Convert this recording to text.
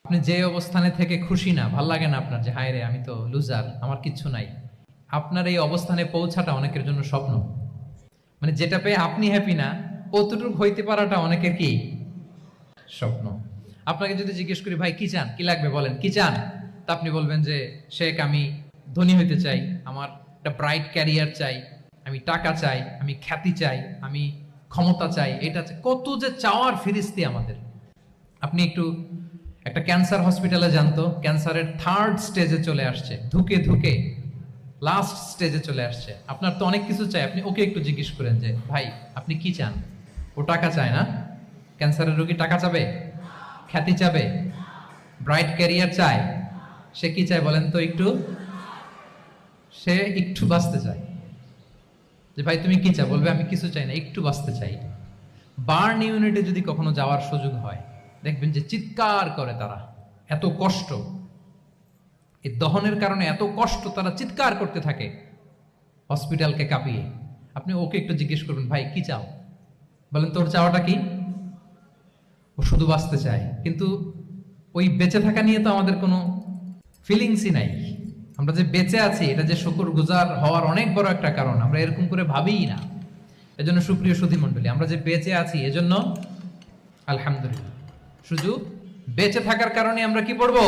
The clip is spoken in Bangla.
আপনি যে অবস্থানে থেকে খুশি না, ভাল লাগে না আপনার, যে হায় রে আমি তো লুজার, আমার কিচ্ছু নাই, আপনার এই অবস্থানে পৌঁছাটা অনেকের জন্য স্বপ্ন। মানে যেটা পেয়ে আপনি হ্যাপি না, অতটুকু হইতে পারাটা অনেকের কি স্বপ্ন। আপনাকে যদি জিজ্ঞেস করি ভাই কি চান, কি লাগবে বলেন, কি চান, তা আপনি বলবেন যে শেখ আমি ধনী হইতে চাই, আমার একটা ব্রাইট ক্যারিয়ার চাই, আমি টাকা চাই, আমি খ্যাতি চাই, আমি ক্ষমতা চাই, এটা চাই। কত যে চাওয়ার ফিরিস্তি আমাদের। আপনি একটু একটা ক্যান্সার হসপিটালে জানতো, ক্যান্সারের থার্ড স্টেজে চলে আসছে, ধুকে ধুকে লাস্ট স্টেজে চলে আসছে। আপনার তো অনেক কিছু চাই, আপনি ওকে একটু জিজ্ঞেস করেন যে ভাই আপনি কি চান। ও টাকা চায় না? ক্যান্সারের রোগী টাকা চাবে, খ্যাতি চাবে, ব্রাইট ক্যারিয়ার চায়। সে কি চায় বলেন তো একটু? সে একটু বাঁচতে চায়। যে ভাই তুমি কি চাও, বলবে আমি কিছু চাই না, একটু বাঁচতে চাই। বার্ন ইউনিটে যদি কখনো যাওয়ার সুযোগ হয়, দেখবেন যে চিৎকার করে তারা, এত কষ্ট, এই দহনের কারণে এত কষ্ট, তারা চিৎকার করতে থাকে হসপিটালকে কাঁপিয়ে। আপনি ওকে একটু জিজ্ঞেস করবেন ভাই কি চাও, বলেন তোর চাওয়াটা কি? ও শুধু বাঁচতে চায়। কিন্তু ওই বেঁচে থাকা নিয়ে তো আমাদের কোনো ফিলিংসই নাই। আমরা যে বেঁচে আছি এটা যে শুকর গুজার হওয়ার অনেক বড় একটা কারণ, আমরা এরকম করে ভাবিই না। এজন্য সুপ্রিয় সুধী মণ্ডলী, আমরা যে বেঁচে আছি এজন্য আলহামদুলিল্লাহ। শুধু বেঁচে থাকার কারণে আমরা কি পড়বো?